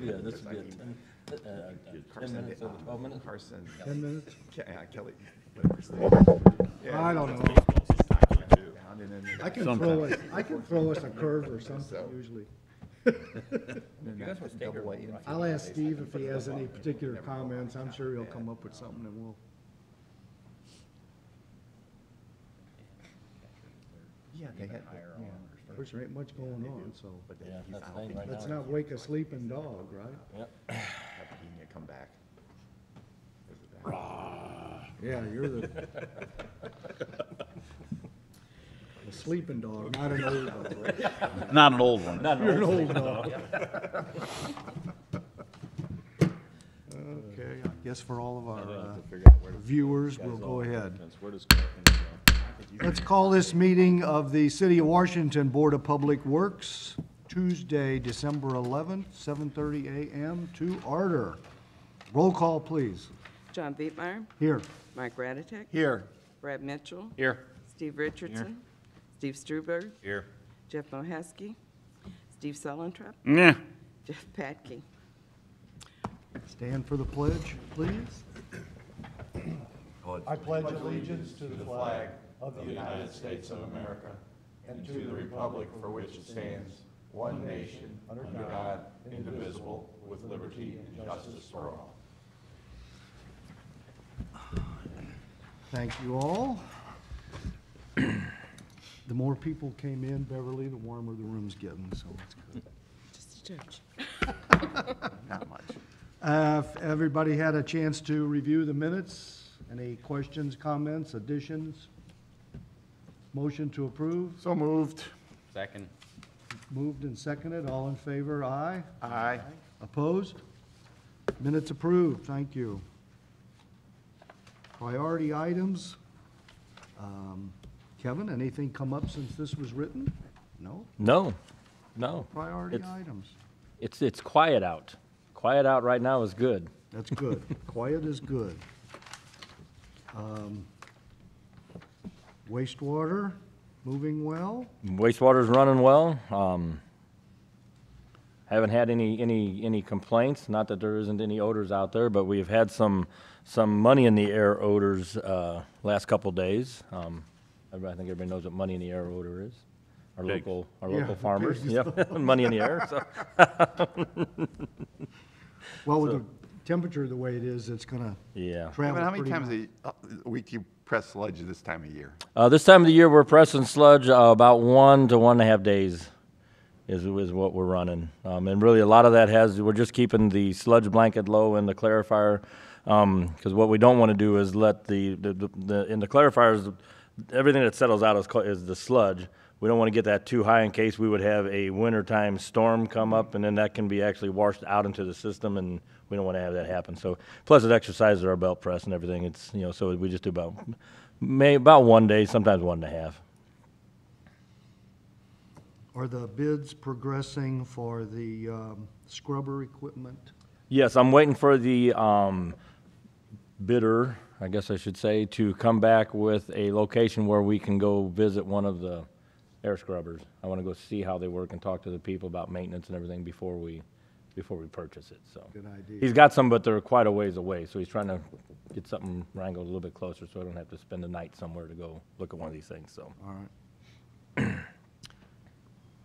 Yeah, this would be a 10 minutes over 12 minutes. Carson. 10 minutes? Kelly, whatever his name is. Yeah, I don't know. down and then I can throw us a curve or something usually. and You guys will stay here, double A right? infield. I'll ask Steve if he has any particular comments. I'm sure he'll come up with something and we'll. Yeah, they had, Of course, there ain't much going on, so but then Yeah, he's that's out. the thing right let's now. not wake a sleeping dog, right? Yep. Have Pena come back. Yeah, you're the a sleeping dog, not an old dog, right? Not an old one. Not an You're an old old dog. Okay, I guess for all of our viewers, we'll go ahead. Let's call this meeting of the City of Washington Board of Public Works, Tuesday, December 11th, 7:30 a.m. to order. Roll call, please. John Vietmeyer, Here. Mike Ratatek, Here. Brad Mitchell, Here. Steve Richardson, Steve Struberg, Here. Jeff Moheski, Steve Sulentrop, Yeah. Jeff Patke. Stand for the pledge, please. I pledge allegiance to the flag of the United States of America and to the republic for which it stands, one nation, under God, indivisible, with liberty and justice for all. Thank you all. The more people came in, Beverly, the warmer the room's getting, so it's good. Just a touch. Not much. If everybody had a chance to review the minutes, any questions, comments, additions? Motion to approve, So moved. Second. moved and seconded, all in favor, aye. Aye. Opposed? Minutes approved, thank you. Priority items. Kevin, anything come up since this was written? No? No, no. Priority It's- items. It's quiet out. Quiet out right now is good. That's good. Quiet is good. Wastewater, moving well. Wastewater's running well. Haven't had any complaints. Not that there isn't any odors out there, but we've had some money in the air odors last couple days. I think everybody knows what money in the air odor is. Our Pigs. local the farmers. pigs. Yep, money in the air. So. Well, with the temperature the way it is, it's gonna Yeah. travel How many pretty times much. a week you press sludge this time of year? This time of the year, we're pressing sludge about 1 to 1.5 days is what we're running. And really, a lot of that we're just keeping the sludge blanket low in the clarifier, because what we don't want to do is let in the clarifiers, everything that settles out is the sludge. We don't want to get that too high in case we would have a wintertime storm come up, and then that can be actually washed out into the system, and we don't want to have that happen. So, plus it exercises our belt press and everything. It's, so we just do about 1 day, sometimes 1.5. Are the bids progressing for the scrubber equipment? Yes, I'm waiting for the bidder, I guess I should say, to come back with a location where we can go visit one of the air scrubbers. I want to go see how they work and talk to the people about maintenance and everything before we purchase it. So Good idea. he's got some, but they're quite a ways away. So he's trying to get something wrangled a little bit closer, so I don't have to spend the night somewhere to go look at one of these things. So All right.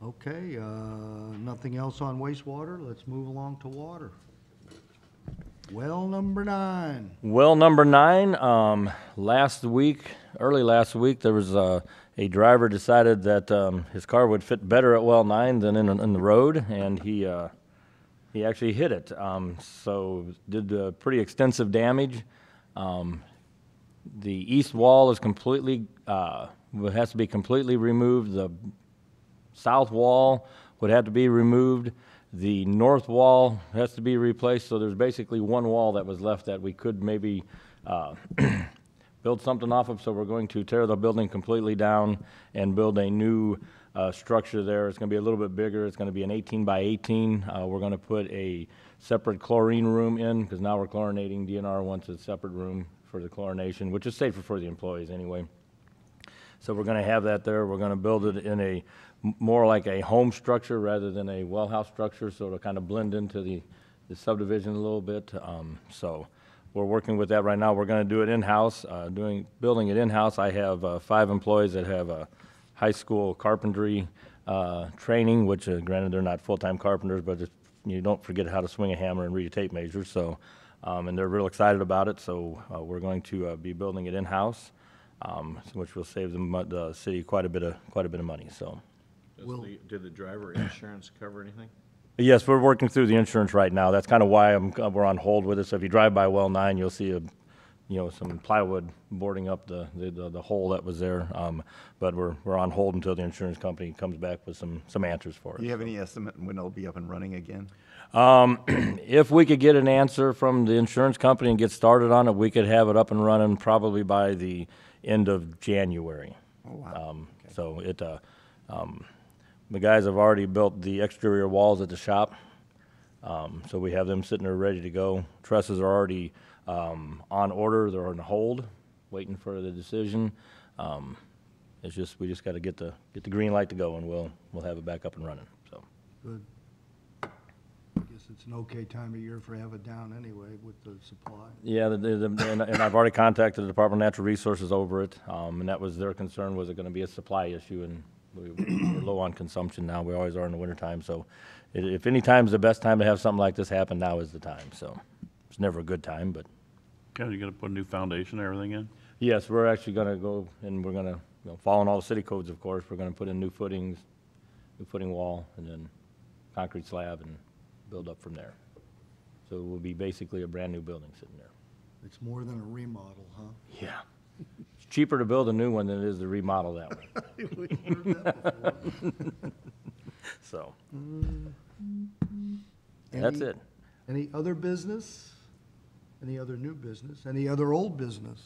Okay, nothing else on wastewater. Let's move along to water. Well, number 9. well, number 9, early last week, there was a driver decided that his car would fit better at well 9 than in the road, and he actually hit it. So did pretty extensive damage. The east wall is completely has to be completely removed. The south wall would have to be removed. The north wall has to be replaced, so there's basically one wall that was left that we could maybe build something off of, so we're going to tear the building completely down and build a new structure there. It's going to be a little bit bigger. It's going to be an 18 by 18. We're going to put a separate chlorine room in, because now we're chlorinating. DNR wants a separate room for the chlorination, which is safer for the employees anyway. So we're going to have that there. We're going to build it in a more like a home structure rather than a well house structure, so it'll kind of blend into the subdivision a little bit. So we're working with that right now. We're going to do it in-house, building it in-house. I have 5 employees that have high school carpentry training, which granted they're not full-time carpenters, but you don't forget how to swing a hammer and read a tape measure. So, and they're real excited about it. So we're going to be building it in-house, which will save the city quite a bit of money. So. Did the driver insurance cover anything? Yes, we're working through the insurance right now. That's kind of why we're on hold with it. So if you drive by Well 9, you'll see some plywood boarding up the hole that was there. But we're on hold until the insurance company comes back with some answers for Do us. you have any estimate when it'll be up and running again? If we could get an answer from the insurance company and get started on it, we could have it up and running probably by the end of January. Oh, wow. So the guys have already built the exterior walls at the shop, so we have them sitting there ready to go. Trusses are already on order; they're on hold, waiting for the decision. We just got to get the green light to go, and we'll have it back up and running. So Good. I guess it's an okay time of year for have it down anyway with the supply. yeah, and I've already contacted the Department of Natural Resources over it, and that was their concern: was it going to be a supply issue? And we're low on consumption now. We always are in the wintertime. So if any time's the best time to have something like this happen, now is the time. So it's never a good time, but Okay, you gonna put a new foundation and everything in? yes, we're actually going to go and we're going to, following all the city codes, of course, we're going to put in new footings, new footing wall, and then concrete slab and build up from there. So it will be basically a brand new building sitting there. It's more than a remodel, huh? Yeah. It's cheaper to build a new one than it is to remodel that one. We've heard that before. So that's Any- it. Any other business? Any other new business? Any other old business?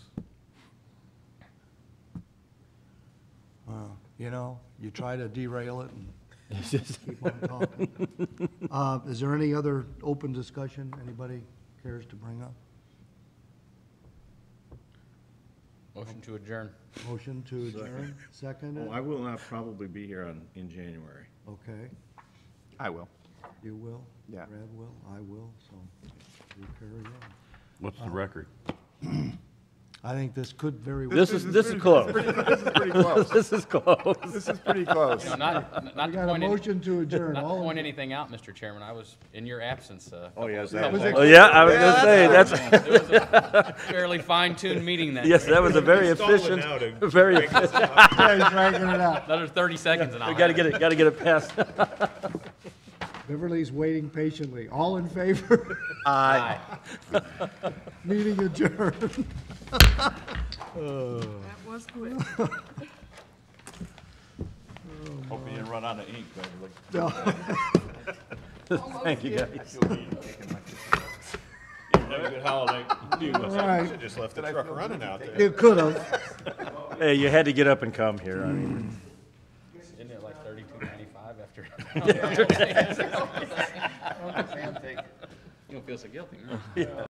You try to derail it and It's just, keep on talking. Is there any other open discussion anybody cares to bring up? Motion to adjourn. Motion to adjourn, second? Oh, I will not probably be here in January. Okay, I will. you will? Yeah. Brad will, I will, so we carry on. What's the record? I think this could very well. this is close. This is pretty close. This is close. This is pretty close. Not We to got a point motion to adjourn. not to All in- point anything out, Mr. Chairman, I was in your absence. Oh, yes, that was Oh, yeah, I was gonna say, that's, It was a fairly fine-tuned meeting that yes, day. that was a very efficient, very efficient. Yeah, he's dragging it out. Another 30 seconds and I'll We gotta have it. get it passed. Beverly's waiting patiently. All in favor? Aye. Meeting adjourned. That was quick. Hope you didn't run out of ink, Beverly. No. Thank you, guys. Have a good holiday. All right, Just left the truck running out there. you could have. Hey, you had to get up and come here. I mean, Isn't it like 32.95 after? You don't feel so guilty, no?